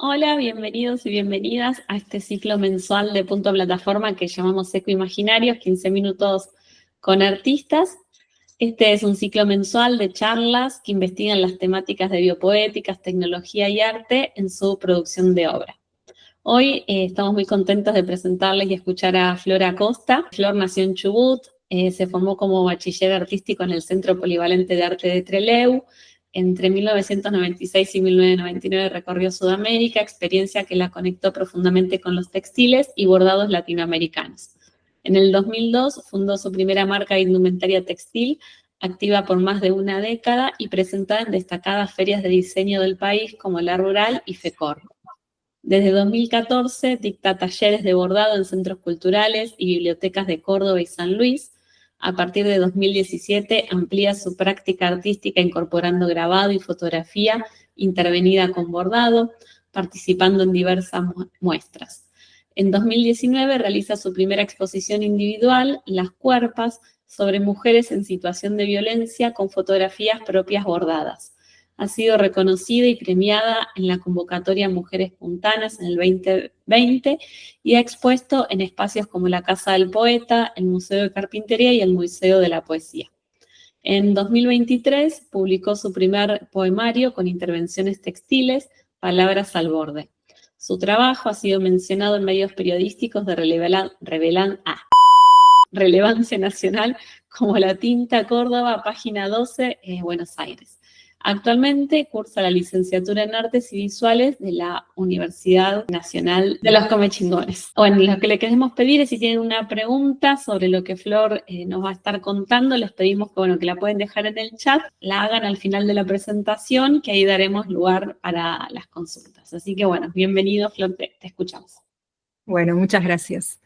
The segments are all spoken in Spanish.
Hola, bienvenidos y bienvenidas a este ciclo mensual de Punto Plataforma que llamamos Ecoimaginarios, 15 minutos con artistas. Este es un ciclo mensual de charlas que investigan las temáticas de biopoéticas, tecnología y arte en su producción de obra. Hoy estamos muy contentos de presentarles y escuchar a Flor Acosta. Flor nació en Chubut, se formó como bachiller artístico en el Centro Polivalente de Arte de Trelew. Entre 1996 y 1999 recorrió Sudamérica, experiencia que la conectó profundamente con los textiles y bordados latinoamericanos. En el 2002 fundó su primera marca de indumentaria textil, activa por más de una década y presentada en destacadas ferias de diseño del país como La Rural y FECOR. Desde 2014 dicta talleres de bordado en centros culturales y bibliotecas de Córdoba y San Luis. A partir de 2017 amplía su práctica artística incorporando grabado y fotografía intervenida con bordado, participando en diversas muestras. En 2019 realiza su primera exposición individual, Las Cuerpas, sobre mujeres en situación de violencia con fotografías propias bordadas. Ha sido reconocida y premiada en la convocatoria Mujeres Puntanas en el 2020 y ha expuesto en espacios como la Casa del Poeta, el Museo de Carpintería y el Museo de la Poesía. En 2023 publicó su primer poemario con intervenciones textiles, Palabras al borde. Su trabajo ha sido mencionado en medios periodísticos de relevancia nacional como La Tinta Córdoba, Página 12, Buenos Aires. Actualmente cursa la licenciatura en Artes y Visuales de la Universidad Nacional de los Comechingones. Bueno, lo que le queremos pedir es si tienen una pregunta sobre lo que Flor nos va a estar contando, les pedimos que la pueden dejar en el chat, la hagan al final de la presentación, que ahí daremos lugar para las consultas. Así que bueno, bienvenido Flor, te escuchamos. Bueno, muchas gracias.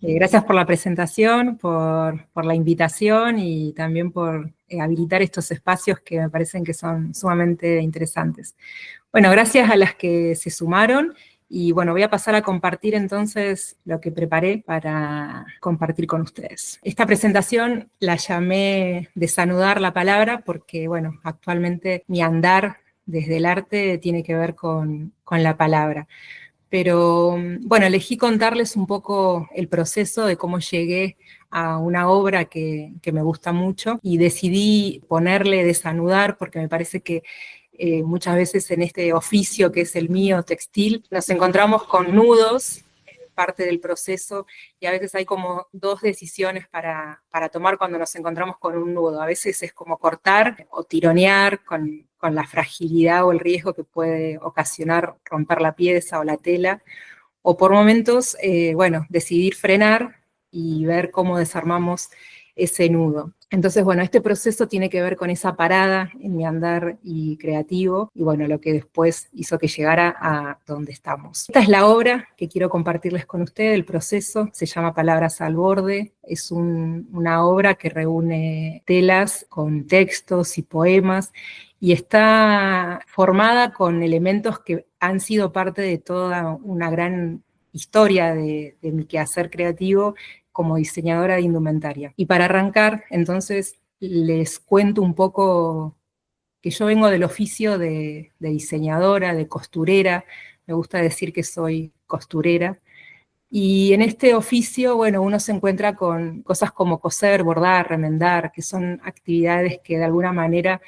Gracias por la presentación, por la invitación y también por habilitar estos espacios que me parecen que son sumamente interesantes. Bueno, gracias a las que se sumaron y bueno, voy a pasar a compartir entonces lo que preparé para compartir con ustedes. Esta presentación la llamé Desanudar la palabra porque, bueno, actualmente mi andar desde el arte tiene que ver con la palabra. Pero bueno, elegí contarles un poco el proceso de cómo llegué a una obra que me gusta mucho y decidí ponerle Desanudar porque me parece que muchas veces en este oficio que es el mío, textil, nos encontramos con nudos en parte del proceso y a veces hay como dos decisiones para tomar cuando nos encontramos con un nudo. A veces es como cortar o tironear con la fragilidad o el riesgo que puede ocasionar romper la pieza o la tela, o por momentos, bueno, decidir frenar y ver cómo desarmamos ese nudo. Entonces, bueno, este proceso tiene que ver con esa parada en mi andar y creativo, y bueno, lo que después hizo que llegara a donde estamos. Esta es la obra que quiero compartirles con ustedes, el proceso, se llama Palabras al borde, es una obra que reúne telas con textos y poemas, y está formada con elementos que han sido parte de toda una gran historia de mi quehacer creativo como diseñadora de indumentaria. Y para arrancar, entonces, les cuento un poco que yo vengo del oficio de diseñadora, de costurera, me gusta decir que soy costurera, y en este oficio, bueno, uno se encuentra con cosas como coser, bordar, remendar, que son actividades que de alguna manera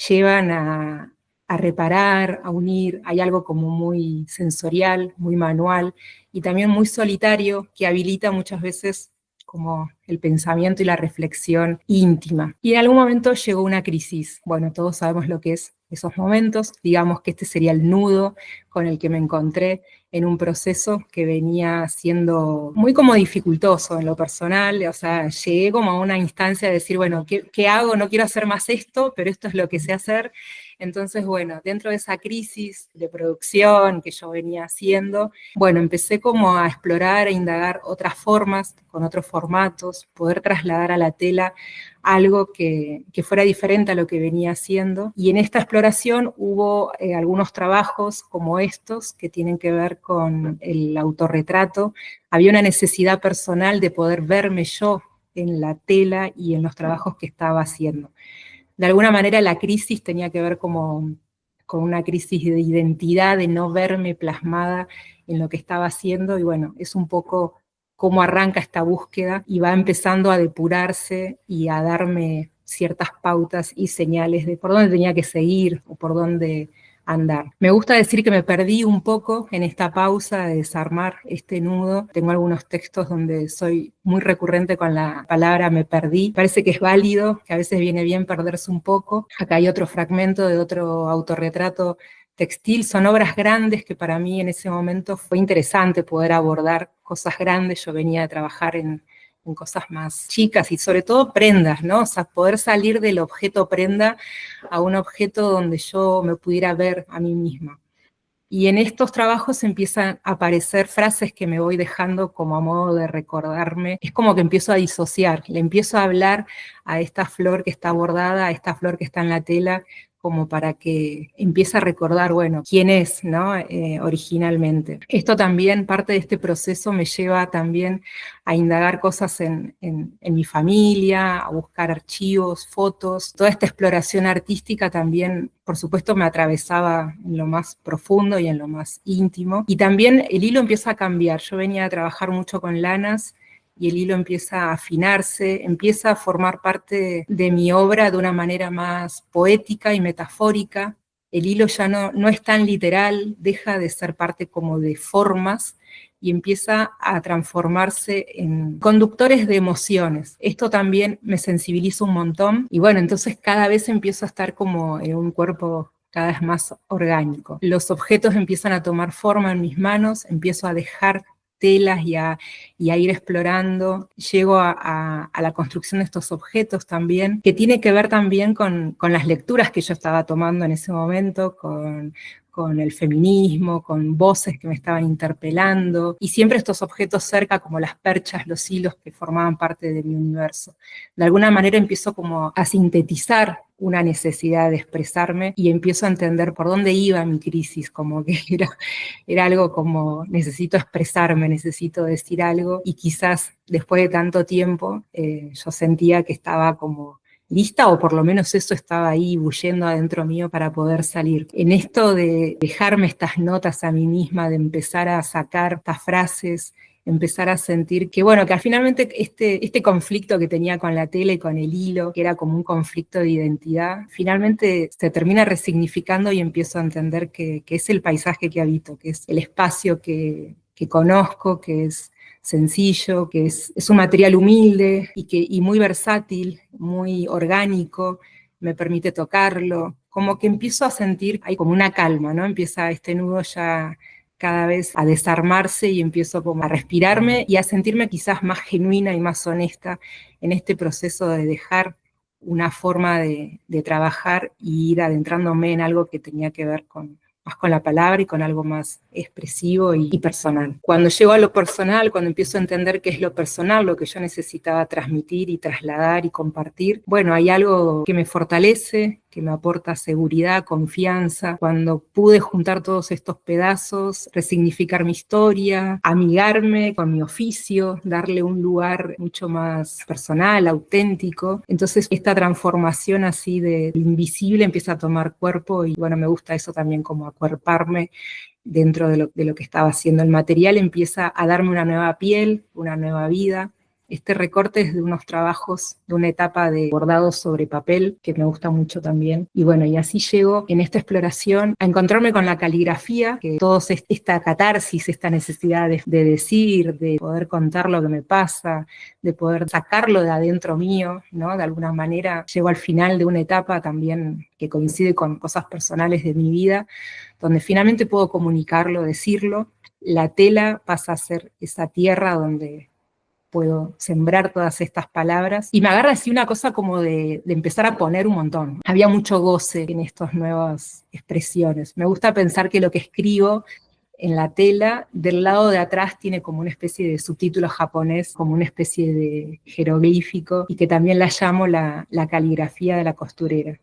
llevan a reparar, a unir, hay algo como muy sensorial, muy manual y también muy solitario que habilita muchas veces como el pensamiento y la reflexión íntima. Y en algún momento llegó una crisis. Bueno, todos sabemos lo que es esos momentos. Digamos que este sería el nudo con el que me encontré en un proceso que venía siendo muy como dificultoso en lo personal. O sea, llegué como a una instancia de decir, bueno, ¿qué hago? No quiero hacer más esto, pero esto es lo que sé hacer. Entonces, bueno, dentro de esa crisis de producción que yo venía haciendo, bueno, empecé como a explorar e indagar otras formas, con otros formatos, poder trasladar a la tela algo que fuera diferente a lo que venía haciendo. Y en esta exploración hubo algunos trabajos como estos que tienen que ver con el autorretrato. Había una necesidad personal de poder verme yo en la tela y en los trabajos que estaba haciendo. De alguna manera la crisis tenía que ver como con una crisis de identidad, de no verme plasmada en lo que estaba haciendo, y bueno, es un poco cómo arranca esta búsqueda y va empezando a depurarse y a darme ciertas pautas y señales de por dónde tenía que seguir o por dónde andar. Me gusta decir que me perdí un poco en esta pausa de desarmar este nudo. Tengo algunos textos donde soy muy recurrente con la palabra me perdí. Parece que es válido, que a veces viene bien perderse un poco. Acá hay otro fragmento de otro autorretrato textil. Son obras grandes que para mí en ese momento fue interesante poder abordar cosas grandes. Yo venía de trabajar en cosas más chicas y sobre todo prendas, ¿no? O sea, poder salir del objeto prenda a un objeto donde yo me pudiera ver a mí misma. Y en estos trabajos empiezan a aparecer frases que me voy dejando como a modo de recordarme. Es como que empiezo a disociar, le empiezo a hablar a esta flor que está bordada, a esta flor que está en la tela, como para que empiece a recordar, bueno, quién es, ¿no? Originalmente. Esto también, parte de este proceso me lleva también a indagar cosas en mi familia, a buscar archivos, fotos. Toda esta exploración artística también, por supuesto, me atravesaba en lo más profundo y en lo más íntimo. Y también el hilo empieza a cambiar. Yo venía a trabajar mucho con lanas, y el hilo empieza a afinarse, empieza a formar parte de mi obra de una manera más poética y metafórica. El hilo ya no es tan literal, deja de ser parte como de formas y empieza a transformarse en conductores de emociones. Esto también me sensibiliza un montón y bueno, entonces cada vez empiezo a estar como en un cuerpo cada vez más orgánico. Los objetos empiezan a tomar forma en mis manos, empiezo a dejar telas y a ir explorando. Llego a la construcción de estos objetos también, que tiene que ver también con las lecturas que yo estaba tomando en ese momento, con el feminismo, con voces que me estaban interpelando, y siempre estos objetos cerca, como las perchas, los hilos que formaban parte de mi universo. De alguna manera empiezo como a sintetizar una necesidad de expresarme y empiezo a entender por dónde iba mi crisis, como que era algo como necesito expresarme, necesito decir algo, y quizás después de tanto tiempo yo sentía que estaba como lista, o por lo menos eso estaba ahí bullendo adentro mío para poder salir. En esto de dejarme estas notas a mí misma, de empezar a sacar estas frases, empezar a sentir que, bueno, que finalmente este conflicto que tenía con la tela y con el hilo, que era como un conflicto de identidad, finalmente se termina resignificando y empiezo a entender que es el paisaje que habito, que es el espacio que conozco, que es sencillo, que es un material humilde y muy versátil, muy orgánico, me permite tocarlo, como que empiezo a sentir, hay como una calma, ¿no? Empieza este nudo ya cada vez a desarmarse y empiezo como a respirarme y a sentirme quizás más genuina y más honesta en este proceso de dejar una forma de trabajar y ir adentrándome en algo que tenía que ver más con la palabra y con algo más expresivo y personal. Cuando llego a lo personal, cuando empiezo a entender qué es lo personal, lo que yo necesitaba transmitir y trasladar y compartir, bueno, hay algo que me fortalece, que me aporta seguridad, confianza. Cuando pude juntar todos estos pedazos, resignificar mi historia, amigarme con mi oficio, darle un lugar mucho más personal, auténtico, entonces esta transformación así de invisible empieza a tomar cuerpo y bueno, me gusta eso también, como acuerparme dentro de lo que estaba haciendo. El material empieza a darme una nueva piel, una nueva vida. Este recorte es de unos trabajos de una etapa de bordado sobre papel, que me gusta mucho también. Y bueno, y así llego en esta exploración a encontrarme con la caligrafía, que toda esta catarsis, esta necesidad de decir, de poder contar lo que me pasa, de poder sacarlo de adentro mío, ¿no? De alguna manera llego al final de una etapa también que coincide con cosas personales de mi vida, donde finalmente puedo comunicarlo, decirlo. La tela pasa a ser esa tierra donde puedo sembrar todas estas palabras, y me agarra así una cosa como de empezar a poner un montón. Había mucho goce en estas nuevas expresiones. Me gusta pensar que lo que escribo en la tela, del lado de atrás tiene como una especie de subtítulo japonés, como una especie de jeroglífico, y que también la llamo la caligrafía de la costurera.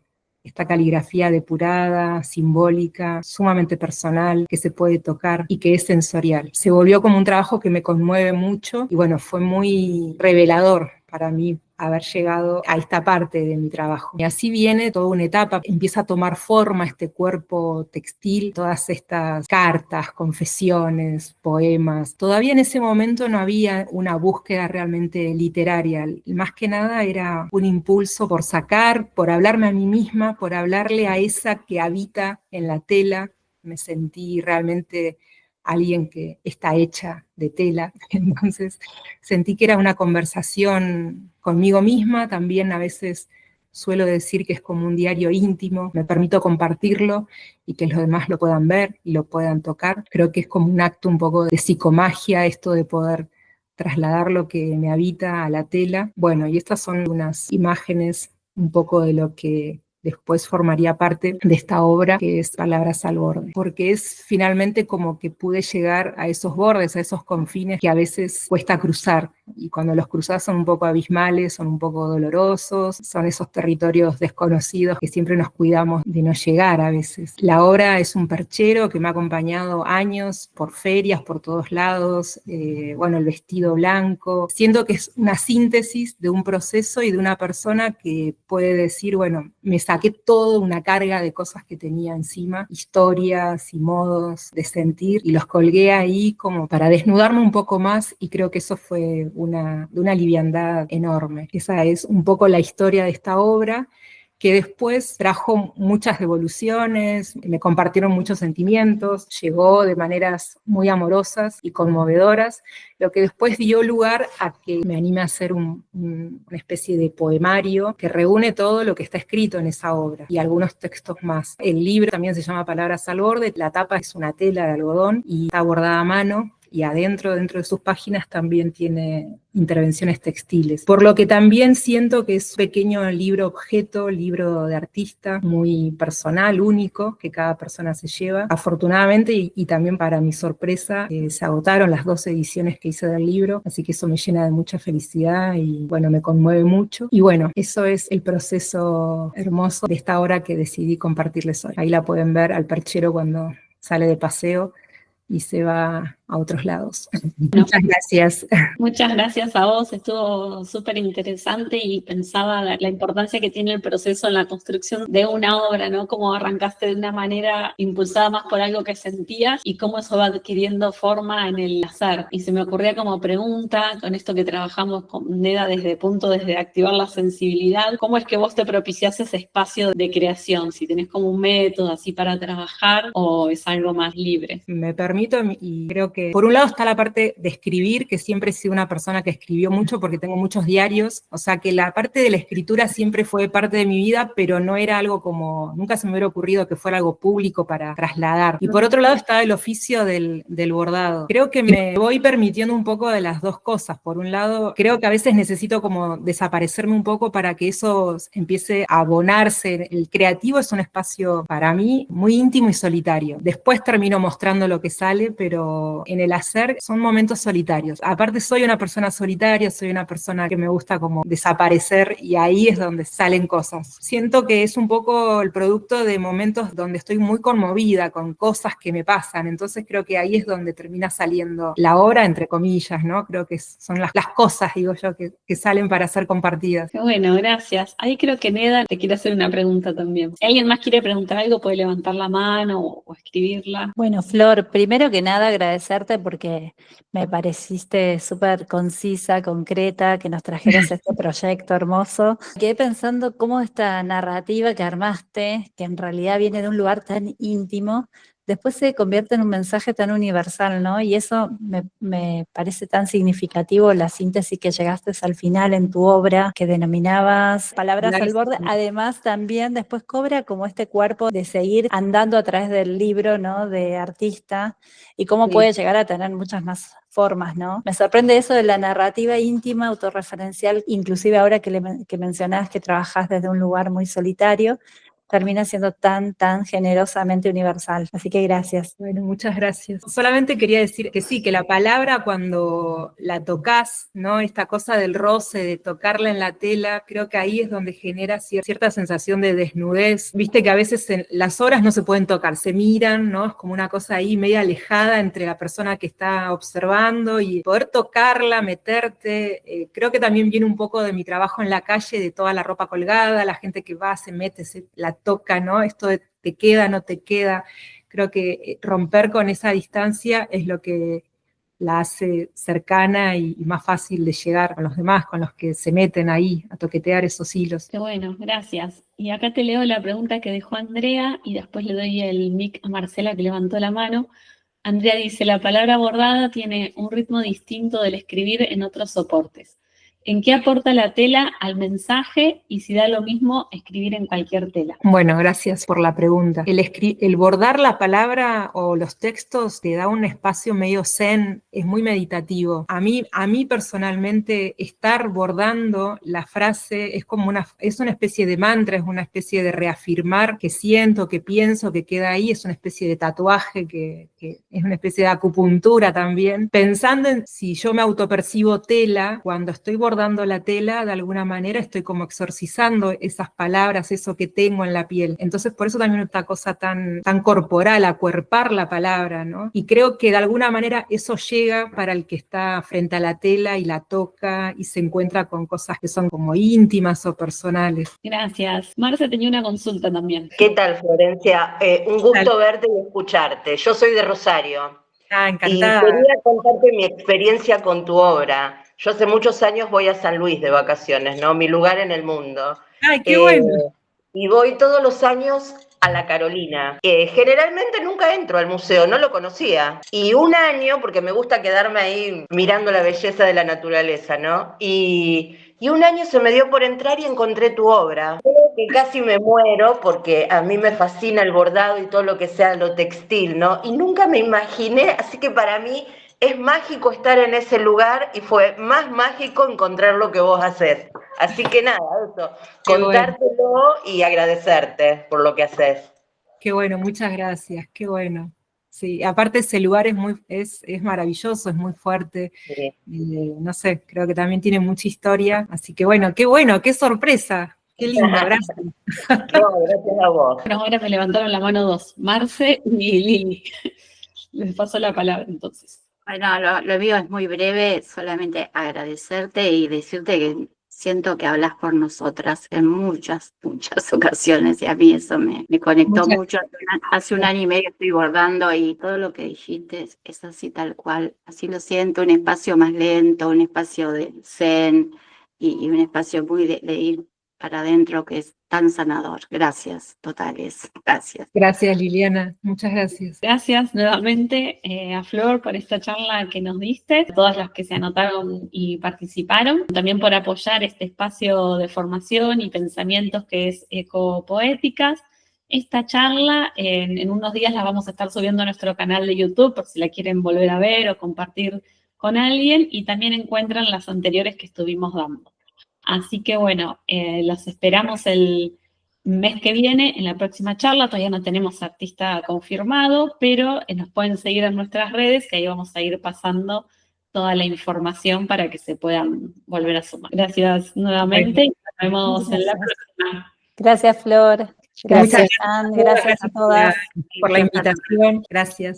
Esta caligrafía depurada, simbólica, sumamente personal, que se puede tocar y que es sensorial. Se volvió como un trabajo que me conmueve mucho y bueno, fue muy revelador para mí haber llegado a esta parte de mi trabajo. Y así viene toda una etapa, empieza a tomar forma este cuerpo textil, todas estas cartas, confesiones, poemas. Todavía en ese momento no había una búsqueda realmente literaria, más que nada era un impulso por sacar, por hablarme a mí misma, por hablarle a esa que habita en la tela. Me sentí realmente alguien que está hecha de tela, entonces sentí que era una conversación conmigo misma, también a veces suelo decir que es como un diario íntimo, me permito compartirlo y que los demás lo puedan ver y lo puedan tocar. Creo que es como un acto un poco de psicomagia esto de poder trasladar lo que me habita a la tela. Bueno, y estas son unas imágenes un poco de lo que después formaría parte de esta obra, que es Palabras al borde, porque es finalmente como que pude llegar a esos bordes, a esos confines que a veces cuesta cruzar, y cuando los cruzás son un poco abismales, son un poco dolorosos, son esos territorios desconocidos que siempre nos cuidamos de no llegar a veces. La obra es un perchero que me ha acompañado años por ferias, por todos lados, bueno, el vestido blanco. Siento que es una síntesis de un proceso y de una persona que puede decir, bueno, me saqué toda una carga de cosas que tenía encima, historias y modos de sentir, y los colgué ahí como para desnudarme un poco más, y creo que eso fue de una liviandad enorme. Esa es un poco la historia de esta obra, que después trajo muchas devoluciones, me compartieron muchos sentimientos, llegó de maneras muy amorosas y conmovedoras, lo que después dio lugar a que me anime a hacer una especie de poemario que reúne todo lo que está escrito en esa obra y algunos textos más. El libro también se llama Palabras al borde, la tapa es una tela de algodón y está bordada a mano, y dentro de sus páginas también tiene intervenciones textiles. Por lo que también siento que es un pequeño libro objeto, libro de artista, muy personal, único, que cada persona se lleva. Afortunadamente, y también para mi sorpresa, se agotaron las 2 ediciones que hice del libro, así que eso me llena de mucha felicidad y bueno, me conmueve mucho. Y bueno, eso es el proceso hermoso de esta obra que decidí compartirles hoy. Ahí la pueden ver al perchero cuando sale de paseo y se va a otros lados. Muchas gracias. Muchas gracias a vos, estuvo súper interesante y pensaba la importancia que tiene el proceso en la construcción de una obra, ¿no? Cómo arrancaste de una manera impulsada más por algo que sentías y cómo eso va adquiriendo forma en el hacer. Y se me ocurría como pregunta, con esto que trabajamos con Neda desde activar la sensibilidad, ¿cómo es que vos te propiciás ese espacio de creación? Si tenés como un método así para trabajar o es algo más libre. Me permito, y creo que por un lado está la parte de escribir, que siempre he sido una persona que escribió mucho porque tengo muchos diarios, o sea que la parte de la escritura siempre fue parte de mi vida, pero no era algo como, nunca se me hubiera ocurrido que fuera algo público para trasladar. Y por otro lado está el oficio del bordado. Creo que me voy permitiendo un poco de las dos cosas. Por un lado, creo que a veces necesito como desaparecerme un poco para que eso empiece a abonarse. El creativo es un espacio para mí muy íntimo y solitario. Después termino mostrando lo que sale, pero en el hacer son momentos solitarios. Aparte soy una persona solitaria, soy una persona que me gusta como desaparecer y ahí es donde salen cosas. Siento que es un poco el producto de momentos donde estoy muy conmovida con cosas que me pasan, entonces creo que ahí es donde termina saliendo la obra, entre comillas, ¿no? Creo que son las cosas, digo yo, que salen para ser compartidas. Qué bueno, gracias. Ahí creo que Neda te quiere hacer una pregunta también. Si alguien más quiere preguntar algo, puede levantar la mano o escribirla. Bueno, Flor, primero que nada agradecerte porque me pareciste súper concisa, concreta, que nos trajeras este proyecto hermoso. Quedé pensando cómo esta narrativa que armaste, que en realidad viene de un lugar tan íntimo, después se convierte en un mensaje tan universal, ¿no? Y eso me parece tan significativo, la síntesis que llegaste al final en tu obra, que denominabas Palabras al borde. Además, también después cobra como este cuerpo de seguir andando a través del libro, ¿no? De artista, y cómo puede llegar a tener muchas más formas, ¿no? Me sorprende eso de la narrativa íntima, autorreferencial, inclusive ahora que mencionás que trabajás desde un lugar muy solitario, termina siendo tan generosamente universal. Así que gracias. Bueno, muchas gracias. Solamente quería decir que sí, que la palabra cuando la tocas, ¿no? Esta cosa del roce, de tocarla en la tela, creo que ahí es donde genera cierta sensación de desnudez. Viste que a veces las obras no se pueden tocar, se miran, ¿no? Es como una cosa ahí media alejada entre la persona que está observando y poder tocarla, meterte. Creo que también viene un poco de mi trabajo en la calle, de toda la ropa colgada, la gente que va, se mete, la toca, ¿no? Esto de te queda, no te queda. Creo que romper con esa distancia es lo que la hace cercana y más fácil de llegar con los demás, con los que se meten ahí a toquetear esos hilos. Qué bueno, gracias. Y acá te leo la pregunta que dejó Andrea y después le doy el mic a Marcela que levantó la mano. Andrea dice, la palabra bordada tiene un ritmo distinto del escribir en otros soportes. ¿En qué aporta la tela al mensaje y si da lo mismo escribir en cualquier tela? Bueno, gracias por la pregunta. El bordar la palabra o los textos te da un espacio medio zen, es muy meditativo. A mí personalmente estar bordando la frase es como es una especie de mantra, es una especie de reafirmar que siento, que pienso, que queda ahí, es una especie de tatuaje que es una especie de acupuntura también. Pensando en si yo me autopercibo tela, cuando estoy bordando la tela, de alguna manera estoy como exorcizando esas palabras, eso que tengo en la piel. Entonces, por eso también esta cosa tan corporal, acuerpar la palabra, ¿no? Y creo que de alguna manera eso llega para el que está frente a la tela y la toca y se encuentra con cosas que son como íntimas o personales. Gracias. Marce tenía una consulta también. ¿Qué tal, Florencia? Un gusto verte y escucharte. Yo soy de Rosario. Encantada. Y quería contarte mi experiencia con tu obra. Yo hace muchos años voy a San Luis de vacaciones, ¿no? Mi lugar en el mundo. ¡Ay, qué bueno! Y voy todos los años a la Carolina. Generalmente nunca entro al museo, no lo conocía. Y un año, porque me gusta quedarme ahí mirando la belleza de la naturaleza, ¿no? Y un año se me dio por entrar y encontré tu obra. Creo que casi me muero porque a mí me fascina el bordado y todo lo que sea lo textil, ¿no? Y nunca me imaginé, así que para mí es mágico estar en ese lugar y fue más mágico encontrar lo que vos haces. Así que nada, eso, contártelo y agradecerte por lo que haces. Qué bueno, muchas gracias, qué bueno. Sí, aparte ese lugar es maravilloso, es muy fuerte. Sí. No sé, creo que también tiene mucha historia. Así que bueno, qué sorpresa. Qué lindo, gracias. No, gracias a vos. Bueno, ahora me levantaron la mano dos, Marce y Lili. Les paso la palabra entonces. Bueno, lo mío es muy breve, solamente agradecerte y decirte que siento que hablas por nosotras en muchas ocasiones y a mí eso me conectó mucho. Hace un año y medio estoy bordando y todo lo que dijiste es así tal cual, así lo siento, un espacio más lento, un espacio de zen y un espacio muy de ir para adentro que es tan sanador. Gracias, totales, gracias. Gracias, Liliana, muchas gracias. Gracias nuevamente a Flor por esta charla que nos diste, a todas las que se anotaron y participaron, también por apoyar este espacio de formación y pensamientos que es Ecopoéticas. Esta charla en unos días la vamos a estar subiendo a nuestro canal de YouTube por si la quieren volver a ver o compartir con alguien, y también encuentran las anteriores que estuvimos dando. Así que bueno, los esperamos el mes que viene en la próxima charla. Todavía no tenemos artista confirmado, pero nos pueden seguir en nuestras redes, que ahí vamos a ir pasando toda la información para que se puedan volver a sumar. Gracias nuevamente y nos vemos en la próxima. Gracias, Flor. Gracias, Anne. Gracias a todas por la invitación. Gracias.